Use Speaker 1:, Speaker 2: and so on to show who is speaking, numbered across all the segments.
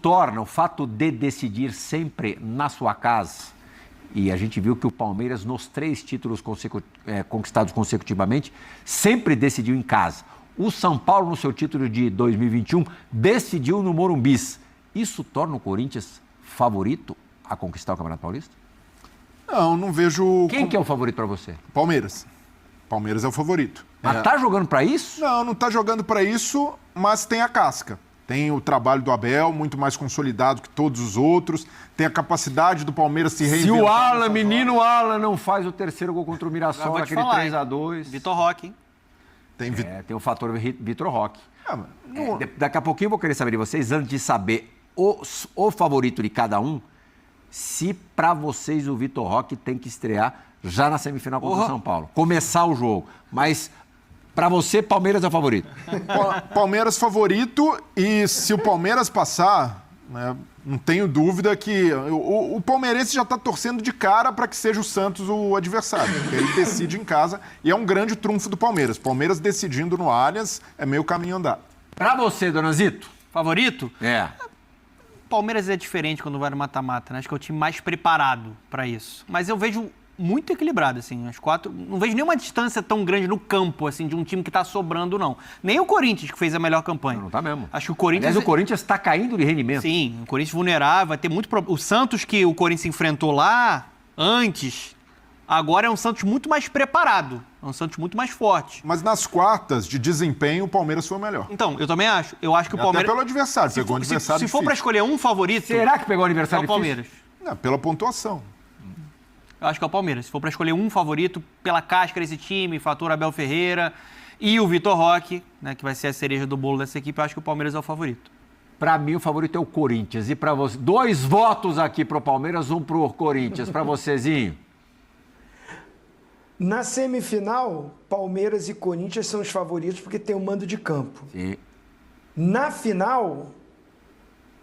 Speaker 1: torna o fato de decidir sempre na sua casa, e a gente viu que o Palmeiras, nos 3 títulos conquistados consecutivamente, sempre decidiu em casa. O São Paulo, no seu título de 2021, decidiu no Morumbi. Isso torna o Corinthians favorito a conquistar o Campeonato Paulista?
Speaker 2: Não vejo...
Speaker 1: Quem que é o favorito para você?
Speaker 2: Palmeiras. Palmeiras é o favorito.
Speaker 1: Mas tá jogando para isso?
Speaker 2: Não tá jogando para isso, mas tem a casca. Tem o trabalho do Abel, muito mais consolidado que todos os outros. Tem a capacidade do Palmeiras se reinventar.
Speaker 1: Se o Alan, menino Alan, não faz o terceiro gol contra o Mirassol, aquele 3-2...
Speaker 3: Vitor Roque, hein?
Speaker 1: Tem o fator Vitor Roque. Daqui a pouquinho eu vou querer saber de vocês, antes de saber o favorito de cada um, se para vocês o Vitor Roque tem que estrear já na semifinal contra o São Paulo. Começar o jogo. Mas para você, Palmeiras é o favorito.
Speaker 2: Palmeiras favorito, e se o Palmeiras passar, né, não tenho dúvida que o palmeirense já está torcendo de cara para que seja o Santos o adversário. Porque ele decide em casa e é um grande trunfo do Palmeiras. Palmeiras decidindo no Allianz é meio caminho andado.
Speaker 1: Para você, Dona Zito?
Speaker 3: Favorito?
Speaker 1: É.
Speaker 3: Palmeiras é diferente quando vai no mata-mata, né? Acho que é o time mais preparado para isso. Mas eu vejo muito equilibrado, assim, as 4... Não vejo nenhuma distância tão grande no campo, assim, de um time que tá sobrando, não. Nem o Corinthians, que fez a melhor campanha.
Speaker 1: Não tá mesmo.
Speaker 3: Acho que o Corinthians...
Speaker 1: Aliás, o Corinthians tá caindo de rendimento.
Speaker 3: Sim, o Corinthians vulnerável, vai ter muito problema. O Santos, que o Corinthians enfrentou lá, antes, agora é um Santos muito mais preparado. É um Santos muito mais forte.
Speaker 2: Mas nas quartas de desempenho, o Palmeiras foi o melhor.
Speaker 3: Então, eu também acho. Eu acho que o Palmeiras...
Speaker 2: Até pelo adversário, pegou um adversário
Speaker 3: Se for para escolher um favorito...
Speaker 1: Será que pegou o adversário
Speaker 3: é o Palmeiras.
Speaker 2: Não, pela pontuação.
Speaker 3: Eu acho que é o Palmeiras. Se for para escolher um favorito, pela casca desse time, fator Abel Ferreira e o Vitor Roque, né, que vai ser a cereja do bolo dessa equipe, eu acho que o Palmeiras é o favorito.
Speaker 1: Para mim, o favorito é o Corinthians. E para você, 2 votos aqui pro Palmeiras, 1 pro Corinthians. Para vocêzinho.
Speaker 4: Na semifinal, Palmeiras e Corinthians são os favoritos porque tem o mando de campo.
Speaker 1: Sim.
Speaker 4: Na final,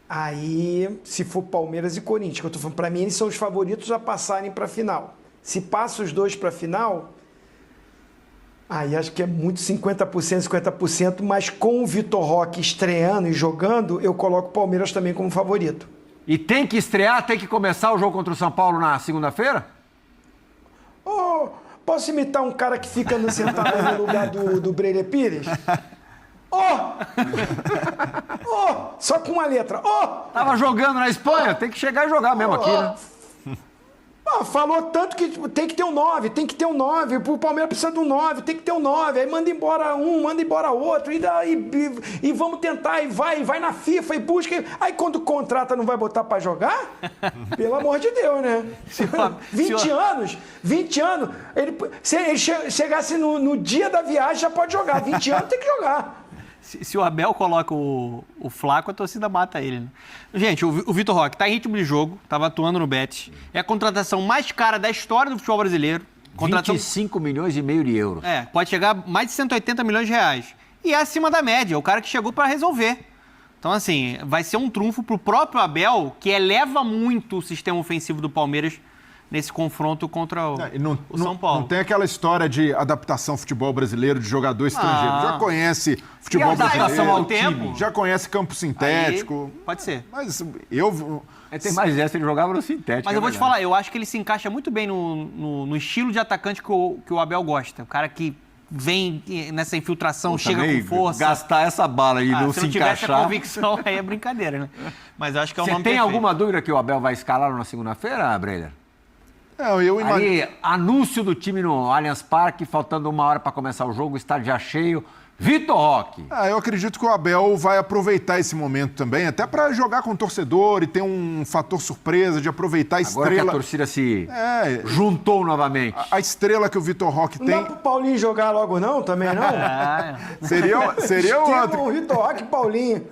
Speaker 4: aí, se for Palmeiras e Corinthians, que eu tô falando, para mim eles são os favoritos a passarem para a final. Se passa os dois para a final, aí acho que é muito 50%, 50%, mas com o Vitor Roque estreando e jogando, eu coloco o Palmeiras também como favorito.
Speaker 1: E tem que estrear, tem que começar o jogo contra o São Paulo na segunda-feira?
Speaker 4: Posso imitar um cara que fica sentado no lugar do Breire Pires? Só com uma letra.
Speaker 1: Tava jogando na Espanha, tem que chegar e jogar mesmo aqui, né?
Speaker 4: Falou tanto que tem que ter um 9, tem que ter um 9. O Palmeiras precisa de um 9, tem que ter um 9. Aí manda embora um, manda embora outro. E vamos tentar, e vai na FIFA e busca. Aí quando contrata, não vai botar pra jogar? Pelo amor de Deus, né? 20 anos. Se ele chegasse no dia da viagem, já pode jogar. 20 anos tem que jogar.
Speaker 3: Se o Abel coloca o Flaco, a torcida mata ele, né? Gente, o Vitor Roque tá em ritmo de jogo, tava atuando no Betis. É a contratação mais cara da história do futebol brasileiro.
Speaker 1: 25 milhões e meio de euros.
Speaker 3: Pode chegar a mais de 180 milhões de reais. E é acima da média, o cara que chegou para resolver. Então, assim, vai ser um trunfo pro próprio Abel, que eleva muito o sistema ofensivo do Palmeiras nesse confronto contra o São Paulo.
Speaker 2: Não tem aquela história de adaptação ao futebol brasileiro, de jogador estrangeiro. Já conhece futebol brasileiro,
Speaker 3: ao tempo?
Speaker 2: Já conhece campo sintético.
Speaker 3: Aí, pode ser.
Speaker 2: Mas
Speaker 1: tem mais essa, ele jogava no sintético.
Speaker 3: Mas eu vou te falar, eu acho que ele se encaixa muito bem no estilo de atacante que o Abel gosta. O cara que vem nessa infiltração, chega com força.
Speaker 1: Gastar essa bala e não se encaixar. Se não tivesse a
Speaker 3: convicção, aí é brincadeira, né? Mas eu acho que é um nome
Speaker 1: Você tem
Speaker 3: perfeito.
Speaker 1: alguma dúvida que o Abel vai escalar na segunda-feira, Breyer?
Speaker 2: Eu imagino.
Speaker 1: Aí, anúncio do time no Allianz Parque, faltando 1 hora para começar o jogo, estádio já cheio. Vitor Roque.
Speaker 2: Eu acredito que o Abel vai aproveitar esse momento também, até para jogar com o torcedor e ter um fator surpresa de aproveitar a estrela.
Speaker 1: Agora que a torcida se juntou novamente.
Speaker 2: A estrela que o Vitor Roque tem.
Speaker 4: Não dá pro Paulinho jogar logo não, também não?
Speaker 2: Seria outro.
Speaker 4: O Vitor Roque e Paulinho.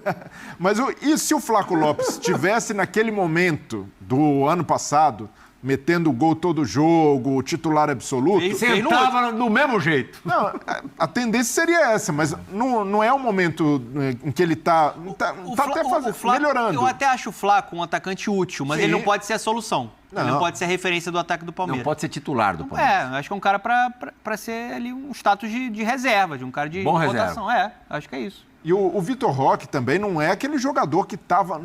Speaker 2: Mas e se o Flaco Lopes estivesse naquele momento do ano passado, metendo gol todo jogo, o titular absoluto...
Speaker 1: Sentava do mesmo jeito.
Speaker 2: Não, a tendência seria essa, mas não é o momento em que ele está melhorando.
Speaker 3: Eu até acho o Flaco um atacante útil, mas ele não pode ser a solução. Ele não pode ser a referência do ataque do Palmeiras.
Speaker 1: Não pode ser titular do Palmeiras.
Speaker 3: Acho que é um cara para ser ali um status de reserva, de um cara de
Speaker 1: bom
Speaker 3: rotação.
Speaker 1: Reserva.
Speaker 3: Acho que é isso.
Speaker 2: E o Vitor Roque também não é aquele jogador que tava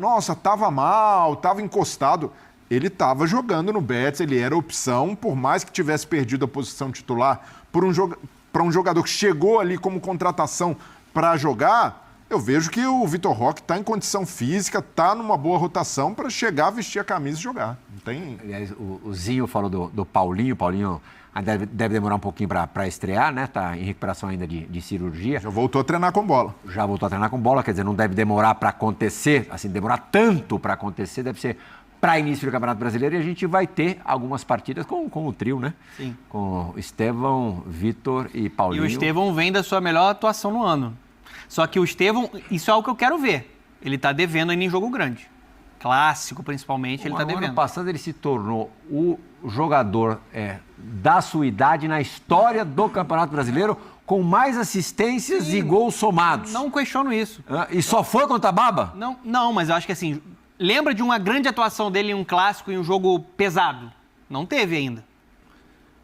Speaker 2: mal, tava encostado. Ele estava jogando no Betis, ele era opção, por mais que tivesse perdido a posição titular para um jogador que chegou ali como contratação para jogar. Eu vejo que o Vitor Roque está em condição física, está numa boa rotação para chegar, vestir a camisa e jogar. Não tem...
Speaker 1: Aliás, o Zinho falou do Paulinho. O Paulinho deve demorar um pouquinho para estrear, né? Está em recuperação ainda de cirurgia.
Speaker 2: Já voltou a treinar com bola.
Speaker 1: Já voltou a treinar com bola, quer dizer, não deve demorar para acontecer, assim, demorar tanto para acontecer, deve ser para início do Campeonato Brasileiro, e a gente vai ter algumas partidas com o trio, né?
Speaker 3: Sim.
Speaker 1: Com Estevão, Vitor e Paulinho.
Speaker 3: E o Estevão vem da sua melhor atuação no ano. Só que o Estevão, isso é algo que eu quero ver. Ele está devendo ainda em jogo grande. Clássico, principalmente, ele está devendo.
Speaker 1: Ano passado ele se tornou o jogador da sua idade na história do Campeonato Brasileiro com mais assistências e gols somados.
Speaker 3: Não questiono isso.
Speaker 1: E só foi contra a Baba?
Speaker 3: Não, mas eu acho que assim, lembra de uma grande atuação dele em um clássico, em um jogo pesado? Não teve ainda.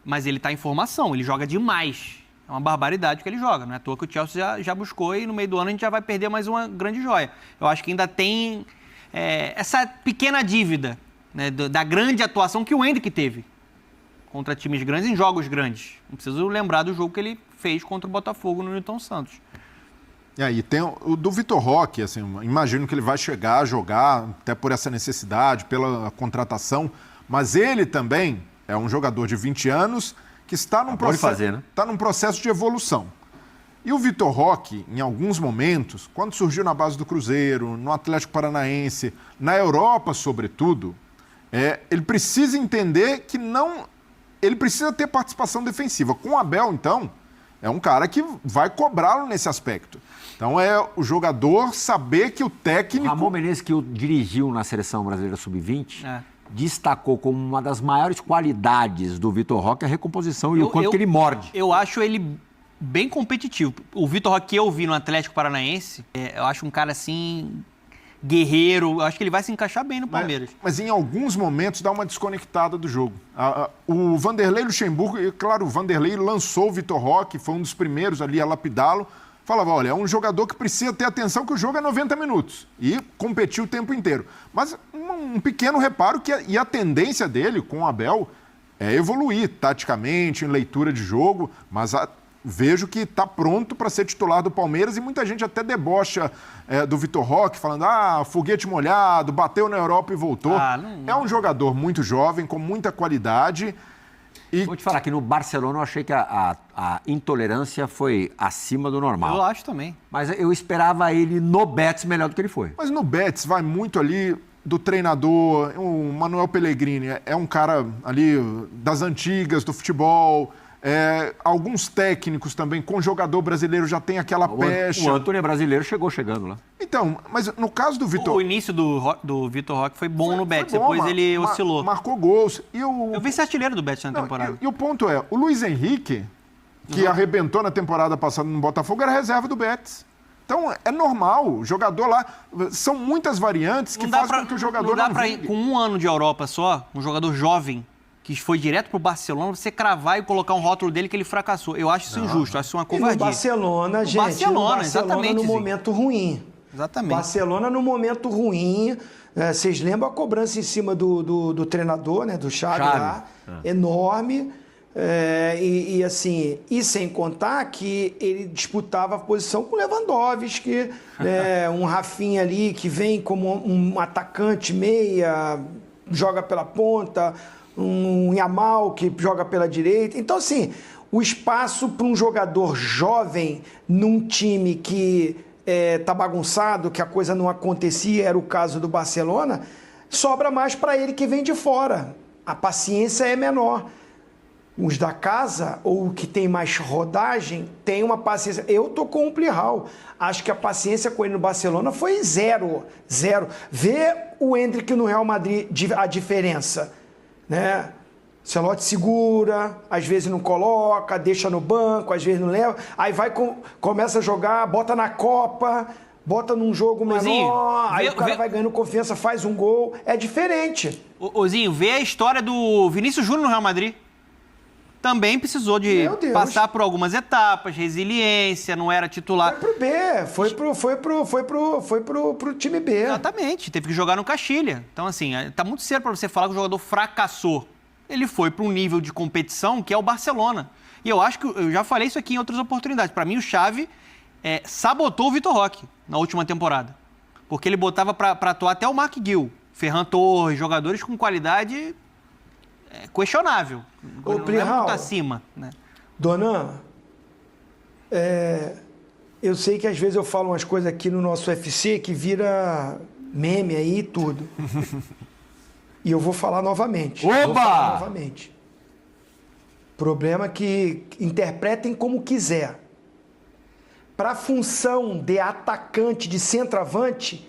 Speaker 3: Mas ele está em formação, ele joga demais. É uma barbaridade que ele joga. Não é à toa que o Chelsea já buscou e no meio do ano a gente já vai perder mais uma grande joia. Eu acho que ainda tem essa pequena dívida, né, da grande atuação que o Endrick teve contra times grandes em jogos grandes. Não preciso lembrar do jogo que ele fez contra o Botafogo no Newton Santos.
Speaker 2: E aí tem o do Vitor Roque, assim, imagino que ele vai chegar a jogar, até por essa necessidade, pela contratação, mas ele também é um jogador de 20 anos que está num processo de evolução. E o Vitor Roque, em alguns momentos, quando surgiu na base do Cruzeiro, no Atlético Paranaense, na Europa, sobretudo, ele precisa entender que ele precisa ter participação defensiva. Com o Abel, então, é um cara que vai cobrá-lo nesse aspecto. Então, é o jogador saber que o técnico...
Speaker 1: Ramon Menezes, que o dirigiu na Seleção Brasileira Sub-20... destacou como uma das maiores qualidades do Vitor Roque a recomposição e o quanto que ele morde.
Speaker 3: Eu acho ele bem competitivo. O Vitor Roque que eu vi no Atlético Paranaense, eu acho um cara assim, guerreiro. Eu acho que ele vai se encaixar bem no Palmeiras.
Speaker 2: Mas em alguns momentos dá uma desconectada do jogo. O Vanderlei Luxemburgo, claro, o Vanderlei lançou o Vitor Roque, foi um dos primeiros ali a lapidá-lo. Falava, olha, é um jogador que precisa ter atenção que o jogo é 90 minutos e competir o tempo inteiro. Mas um pequeno reparo e a tendência dele com o Abel é evoluir taticamente, em leitura de jogo, mas vejo que está pronto para ser titular do Palmeiras e muita gente até debocha do Vitor Roque, falando, foguete molhado, bateu na Europa e voltou. É um jogador muito jovem, com muita qualidade. E...
Speaker 1: Vou te falar que no Barcelona eu achei que a intolerância foi acima do normal.
Speaker 3: Eu acho também.
Speaker 1: Mas eu esperava ele no Betis melhor do que ele foi.
Speaker 2: Mas no Betis vai muito ali do treinador, o Manuel Pellegrini é um cara ali das antigas do futebol, alguns técnicos também, com jogador brasileiro já tem aquela pecha.
Speaker 1: O Antônio é brasileiro, chegando lá.
Speaker 2: Então, mas no caso do Vitor...
Speaker 3: O início do Vitor Roque foi bom no Betis, depois ele oscilou.
Speaker 2: Marcou gols.
Speaker 3: Eu vi esse artilheiro do Betis na temporada.
Speaker 2: E o ponto é, o Luiz Henrique, que arrebentou na temporada passada no Botafogo, era reserva do Betis. Então, é normal, o jogador lá... São muitas variantes que fazem com que o jogador não vingue.
Speaker 3: Com um ano de Europa só, um jogador jovem, que foi direto pro Barcelona, você cravar e colocar um rótulo dele que ele fracassou. Eu acho isso injusto, acho isso uma covardia.
Speaker 4: E no Barcelona, gente,
Speaker 3: exatamente,
Speaker 4: no momento ruim.
Speaker 3: Exatamente.
Speaker 4: Barcelona no momento ruim. Vocês lembram a cobrança em cima do treinador, né? Do Xavi lá, enorme. E sem contar que ele disputava a posição com o Lewandowski, um Rafinha ali que vem como um atacante meia, joga pela ponta, um Yamal que joga pela direita. Então, assim, o espaço para um jogador jovem num time que tá bagunçado, que a coisa não acontecia, era o caso do Barcelona, sobra mais para ele que vem de fora. A paciência é menor. Os da casa, ou o que tem mais rodagem, tem uma paciência. Eu tô com o Plihal. Acho que a paciência com ele no Barcelona foi zero. Vê o Endrick no Real Madrid, a diferença, né? Ancelotti segura, às vezes não coloca, deixa no banco, às vezes não leva. Aí começa a jogar, bota na Copa, bota num jogo menor, aí o cara vai ganhando confiança, faz um gol. É diferente.
Speaker 3: Ozinho, vê a história do Vinícius Júnior no Real Madrid. também precisou de
Speaker 4: Meu Deus.
Speaker 3: passar por algumas etapas, resiliência, não era titular.
Speaker 4: Foi pro B, foi pro time B.
Speaker 3: Exatamente, teve que jogar no Castilha. Então, assim, tá muito cedo para você falar que o jogador fracassou. Ele foi para um nível de competição que é o Barcelona. E eu acho que, eu já falei isso aqui em outras oportunidades, para mim o Xavi sabotou o Vitor Roque na última temporada. Porque ele botava para atuar até o Mark Gill, Ferran Torres, jogadores com qualidade questionável.
Speaker 4: Ô,
Speaker 3: não é
Speaker 4: Plihal,
Speaker 3: muito acima, né?
Speaker 4: Dona, eu sei que às vezes eu falo umas coisas aqui no nosso UFC que vira meme aí e tudo. E eu vou falar novamente.
Speaker 1: Oba!
Speaker 4: Vou falar novamente. Problema que interpretem como quiser. Para a função de atacante, de centroavante,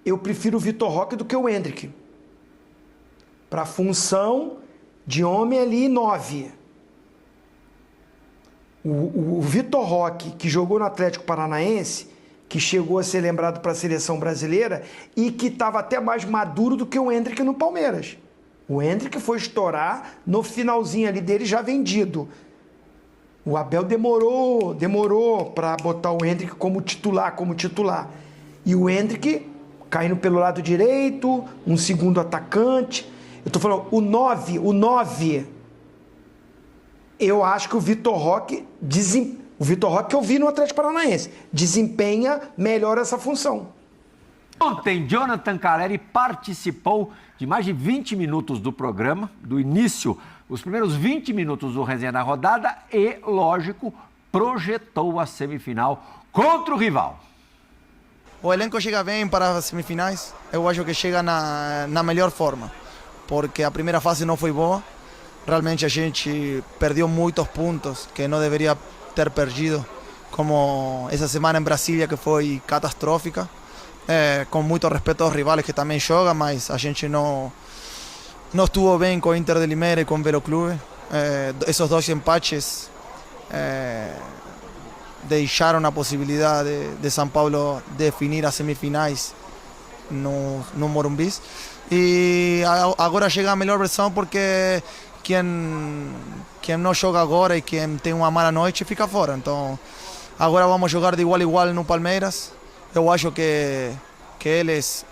Speaker 4: eu prefiro o Vitor Roque do que o Endrick. Para a função de homem ali 9. O Vitor Roque, que jogou no Atlético Paranaense, que chegou a ser lembrado para a seleção brasileira e que estava até mais maduro do que o Endrick no Palmeiras. O Endrick foi estourar no finalzinho ali dele já vendido. O Abel demorou para botar o Endrick como titular. E o Endrick caindo pelo lado direito, um segundo atacante. Eu tô falando, o 9, eu acho que o Vitor Roque que eu vi no Atlético Paranaense, desempenha melhor essa função.
Speaker 1: Ontem, Jonathan Calleri participou de mais de 20 minutos do programa, do início, os primeiros 20 minutos do Resenha da Rodada e, lógico, projetou a semifinal contra o rival.
Speaker 5: O elenco chega bem para as semifinais, eu acho que chega na melhor forma, porque a primeira fase não foi boa, realmente a gente perdeu muitos pontos que não deveria ter perdido, como essa semana em Brasília que foi catastrófica, com muito respeito aos rivais que também jogam, mas a gente não estuvo bem com o Inter de Limeira e com o Veloclube. Esses dois empates deixaram a possibilidade de São Paulo definir as semifinais no Morumbi. E agora chega a melhor versão porque quem não joga agora e quem tem uma mala noite fica fora. Então agora vamos jogar de igual a igual no Palmeiras. Eu acho que eles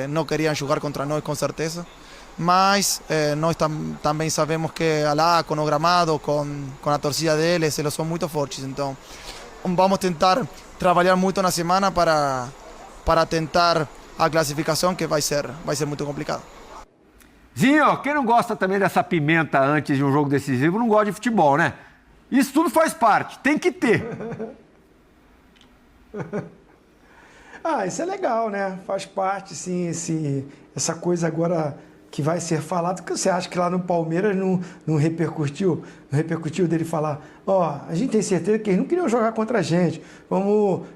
Speaker 5: não queriam jogar contra nós com certeza, mas nós também sabemos que lá com o gramado, com a torcida deles, eles são muito fortes. Então vamos tentar trabalhar muito na semana para tentar a classificação, que vai ser muito complicado.
Speaker 1: Zinho, quem não gosta também dessa pimenta antes de um jogo decisivo não gosta de futebol, né? Isso tudo faz parte, tem que ter.
Speaker 4: Isso é legal, né? Faz parte, sim, essa coisa agora que vai ser falado, que você acha que lá no Palmeiras não repercutiu? Não repercutiu dele falar, a gente tem certeza que eles não queriam jogar contra a gente,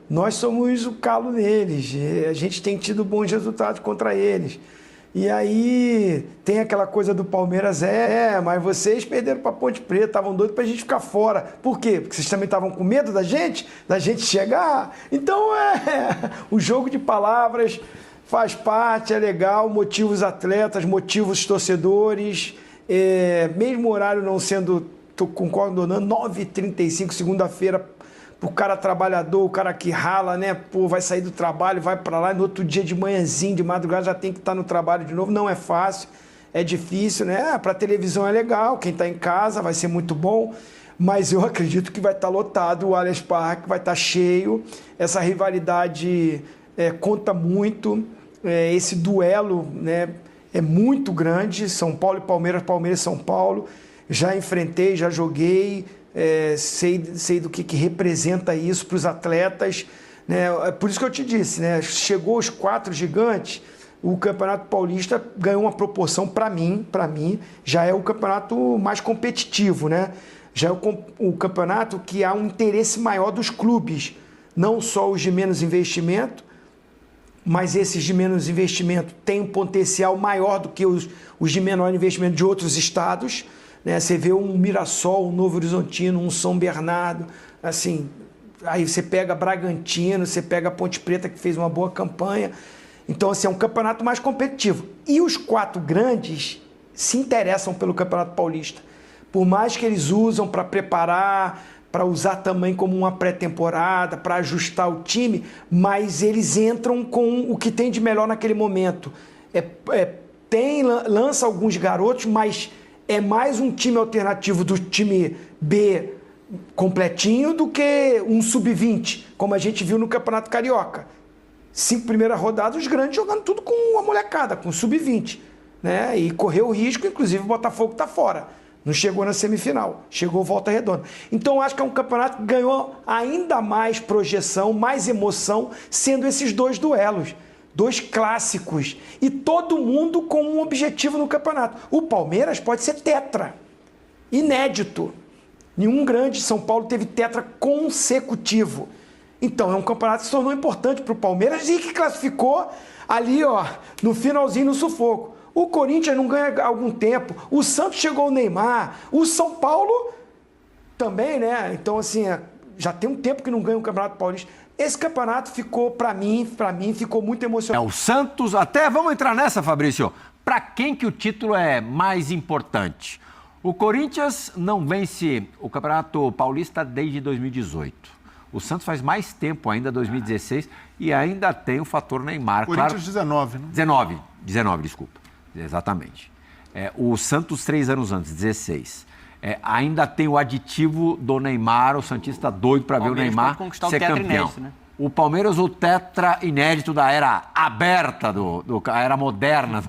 Speaker 4: nós somos o calo neles, a gente tem tido bons resultados contra eles. E aí tem aquela coisa do Palmeiras, mas vocês perderam para Ponte Preta, estavam doidos para a gente ficar fora. Por quê? Porque vocês também estavam com medo da gente chegar? Então o jogo de palavras faz parte, é legal, motiva os atletas, motiva os torcedores, mesmo o horário não sendo, concordo, 9h35, segunda-feira, o cara trabalhador, o cara que rala, né? Vai sair do trabalho, vai para lá, e no outro dia de manhãzinho, de madrugada, já tem que estar no trabalho de novo. Não é fácil, é difícil, né? Para televisão é legal, quem está em casa vai ser muito bom, mas eu acredito que vai estar lotado, o Allianz Parque vai estar cheio, essa rivalidade conta muito, esse duelo, né? É muito grande, São Paulo e Palmeiras, Palmeiras e São Paulo, já enfrentei, já joguei, sei do que representa isso para os atletas, né? Por isso que eu te disse, né? Chegou os 4 gigantes, o Campeonato Paulista ganhou uma proporção, para mim, já é o campeonato mais competitivo, né? Já é o campeonato que há um interesse maior dos clubes, não só os de menos investimento, mas esses de menos investimento têm um potencial maior do que os de menor investimento de outros estados, né? Você vê um Mirassol, um Novo Horizontino, um São Bernardo, assim, aí você pega Bragantino, você pega Ponte Preta, que fez uma boa campanha. Então, assim, é um campeonato mais competitivo. E os 4 grandes se interessam pelo Campeonato Paulista, Por mais que eles usam para preparar, para usar também como uma pré-temporada, para ajustar o time, mas eles entram com o que tem de melhor naquele momento. Lança alguns garotos, mas é mais um time alternativo do time B completinho do que um sub-20, como a gente viu no Campeonato Carioca. 5 primeiras rodadas, os grandes jogando tudo com a molecada, com sub-20, né? E correu o risco, inclusive o Botafogo está fora. Não chegou na semifinal, chegou Volta Redonda. Então acho que é um campeonato que ganhou ainda mais projeção, mais emoção, sendo esses 2 duelos. 2 clássicos. E todo mundo com um objetivo no campeonato. O Palmeiras pode ser tetra. Inédito. Nenhum grande São Paulo teve tetra consecutivo. Então é um campeonato que se tornou importante para o Palmeiras e que classificou ali, ó, no finalzinho, no sufoco. O Corinthians não ganha há algum tempo. O Santos chegou ao Neymar. O São Paulo também, né? Então, assim, já tem um tempo que não ganha o Campeonato Paulista. Esse campeonato ficou, para mim, ficou muito emocionante.
Speaker 1: O Santos, até vamos entrar nessa, Fabrício. Para quem que o título é mais importante? O Corinthians não vence o Campeonato Paulista desde 2018. O Santos faz mais tempo ainda, 2016, e ainda tem o fator Neymar.
Speaker 2: Corinthians 19, né?
Speaker 1: 19, desculpa. Exatamente. O Santos 3 anos antes, 16. Ainda tem o aditivo do Neymar, o santista doido para ver o Neymar ser campeão. Inédito, né? O Palmeiras, o tetra inédito da era aberta, a era moderna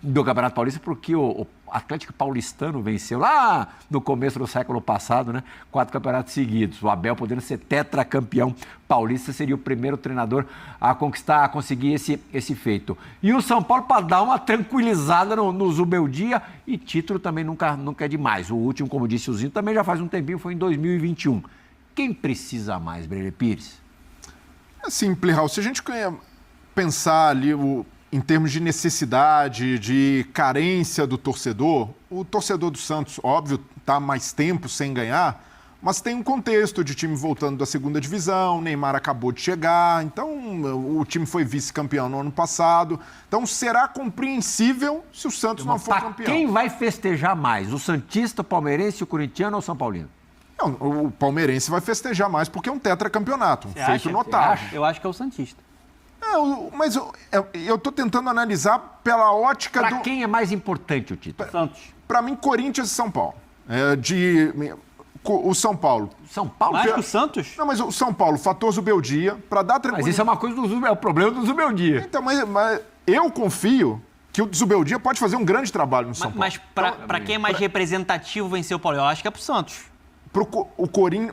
Speaker 1: do Campeonato Paulista, porque o Atlético Paulistano venceu lá no começo do século passado, né? 4 campeonatos seguidos. O Abel, podendo ser tetracampeão paulista, seria o primeiro treinador a conseguir esse feito. E o São Paulo, para dar uma tranquilizada no Zubeldia, e título também nunca é demais. O último, como disse o Zinho, também já faz um tempinho, foi em 2021. Quem precisa mais, Breler Pires?
Speaker 2: Assim, Plihal, se a gente pensar ali em termos de necessidade, de carência do torcedor, o torcedor do Santos, óbvio, está mais tempo sem ganhar, mas tem um contexto de time voltando da segunda divisão, Neymar acabou de chegar, então o time foi vice-campeão no ano passado, então será compreensível se o Santos não for campeão.
Speaker 1: Quem vai festejar mais, o santista, o palmeirense, o corintiano ou o São Paulino?
Speaker 2: Não, o palmeirense vai festejar mais porque é um tetracampeonato, um feito notável.
Speaker 3: Eu acho que é o santista.
Speaker 2: Mas eu tô tentando analisar pela ótica
Speaker 1: Para quem é mais importante o título?
Speaker 3: Santos.
Speaker 2: Para mim, Corinthians e São Paulo. O São Paulo.
Speaker 1: São Paulo?
Speaker 3: Mais que o Santos?
Speaker 2: Não, mas o São Paulo, fator Zubeldia, para dar tranquilidade.
Speaker 1: Mas isso é uma coisa é o problema do Zubeldia.
Speaker 2: Então, mas eu confio que o Zubeldia pode fazer um grande trabalho no São Paulo.
Speaker 3: Mas para quem é mais representativo vencer o Paulo, eu acho que é pro Santos.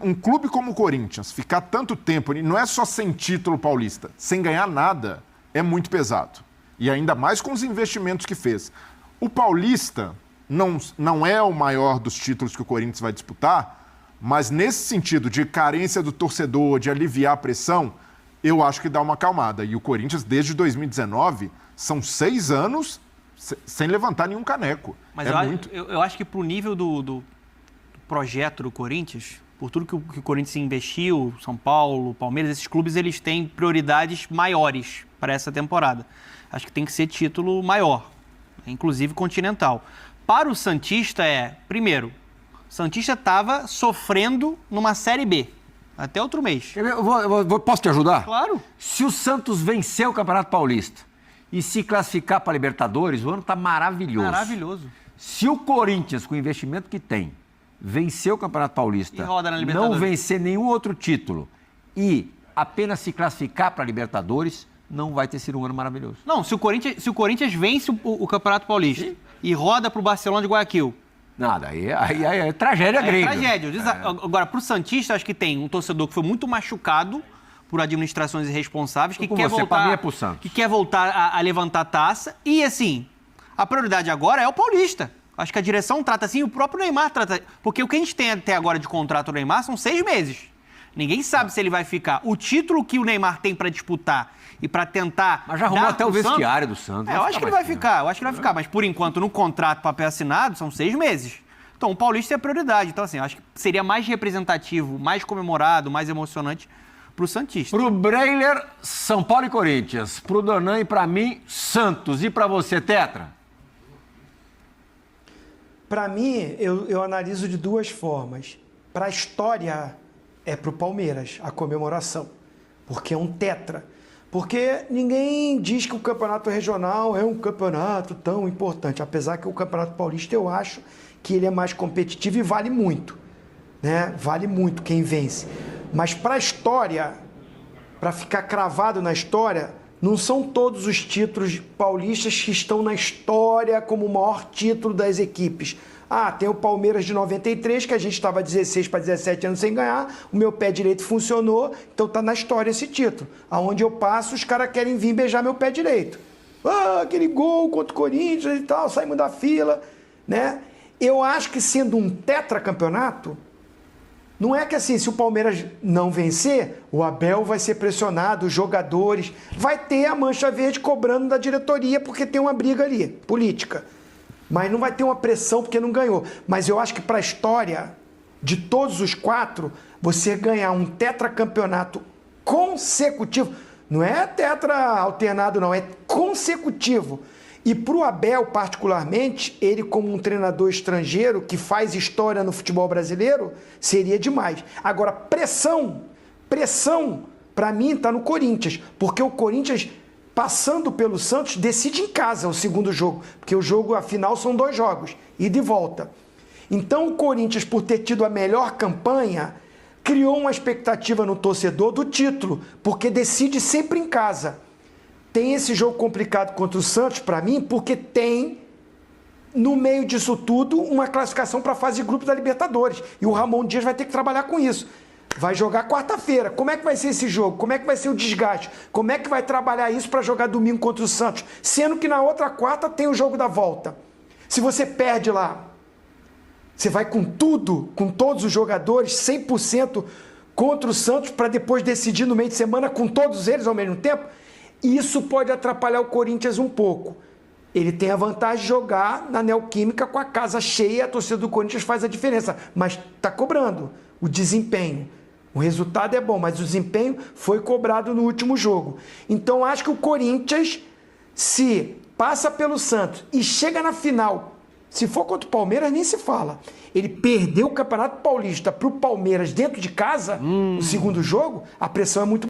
Speaker 2: Um clube como o Corinthians ficar tanto tempo, não é só sem título paulista, sem ganhar nada, é muito pesado. E ainda mais com os investimentos que fez. O Paulista não é o maior dos títulos que o Corinthians vai disputar, mas nesse sentido de carência do torcedor, de aliviar a pressão, eu acho que dá uma acalmada. E o Corinthians, desde 2019, são 6 anos sem levantar nenhum caneco.
Speaker 3: Mas eu acho que pro nível do projeto do Corinthians, por tudo que o Corinthians investiu, São Paulo, Palmeiras, esses clubes, eles têm prioridades maiores para essa temporada. Acho que tem que ser título maior, inclusive continental. Para o santista primeiro, o santista estava sofrendo numa Série B, até outro mês.
Speaker 1: Posso te ajudar?
Speaker 3: Claro.
Speaker 1: Se o Santos vencer o Campeonato Paulista e se classificar para a Libertadores, o ano está maravilhoso.
Speaker 3: Maravilhoso.
Speaker 1: Se o Corinthians, com o investimento que tem, vencer o Campeonato Paulista, não vencer nenhum outro título e apenas se classificar para a Libertadores, não vai ter sido um ano maravilhoso.
Speaker 3: Não, se o Corinthians vence o Campeonato Paulista e roda para o Barcelona de Guayaquil.
Speaker 1: Nada, aí é tragédia grega.
Speaker 3: É tragédia. Agora, para o santista, acho que tem um torcedor que foi muito machucado por administrações irresponsáveis, que quer voltar a levantar a taça. E, assim, a prioridade agora é o paulista. Acho que a direção trata assim, o próprio Neymar trata. Porque o que a gente tem até agora de contrato do Neymar são 6 meses. Ninguém sabe se ele vai ficar. O título que o Neymar tem para disputar e para tentar.
Speaker 1: Mas já arrumou até o vestiário do Santos.
Speaker 3: Eu acho que ele vai ficar. Mas por enquanto, no contrato, papel assinado, são 6 meses. Então, o Paulista é a prioridade. Então, assim, acho que seria mais representativo, mais comemorado, mais emocionante pro santista.
Speaker 1: Pro Breler, São Paulo e Corinthians. Pro Donan e para mim, Santos. E para você, Tetra?
Speaker 4: Para mim, eu analiso de duas formas. Para a história, é para o Palmeiras a comemoração, porque é um tetra. Porque ninguém diz que o campeonato regional é um campeonato tão importante, apesar que o campeonato paulista eu acho que ele é mais competitivo e vale muito, né? Vale muito quem vence. Mas para a história, para ficar cravado na história, não são todos os títulos paulistas que estão na história como o maior título das equipes. Ah, tem o Palmeiras de 93, que a gente estava 16 para 17 anos sem ganhar, o meu pé direito funcionou, então está na história esse título. Aonde eu passo, os caras querem vir beijar meu pé direito. Ah, aquele gol contra o Corinthians e tal, saímos da fila, né? Eu acho que sendo um tetracampeonato, não é que assim, se o Palmeiras não vencer, o Abel vai ser pressionado, os jogadores, vai ter a mancha verde cobrando da diretoria porque tem uma briga ali, política. Mas não vai ter uma pressão porque não ganhou. Mas eu acho que para a história de todos os 4, você ganhar um tetracampeonato consecutivo, não é tetra alternado não, é consecutivo. E para o Abel, particularmente, ele como um treinador estrangeiro que faz história no futebol brasileiro, seria demais. Agora, pressão, para mim, está no Corinthians. Porque o Corinthians, passando pelo Santos, decide em casa o segundo jogo. Porque o jogo, afinal, são 2 jogos, ida e volta. Então, o Corinthians, por ter tido a melhor campanha, criou uma expectativa no torcedor do título, porque decide sempre em casa. Tem esse jogo complicado contra o Santos, para mim, porque tem, no meio disso tudo, uma classificação para a fase de grupo da Libertadores. E o Ramon Dias vai ter que trabalhar com isso. Vai jogar quarta-feira. Como é que vai ser esse jogo? Como é que vai ser o desgaste? Como é que vai trabalhar isso para jogar domingo contra o Santos? Sendo que na outra quarta tem o jogo da volta. Se você perde lá, você vai com tudo, com todos os jogadores, 100% contra o Santos, para depois decidir no meio de semana com todos eles ao mesmo tempo. Isso pode atrapalhar o Corinthians um pouco. Ele tem a vantagem de jogar na Neoquímica com a casa cheia, a torcida do Corinthians faz a diferença, mas está cobrando o desempenho. O resultado é bom, mas o desempenho foi cobrado no último jogo. Então, acho que o Corinthians, se passa pelo Santos e chega na final, se for contra o Palmeiras, nem se fala. Ele perdeu o Campeonato Paulista para o Palmeiras dentro de casa, o segundo jogo, a pressão é muito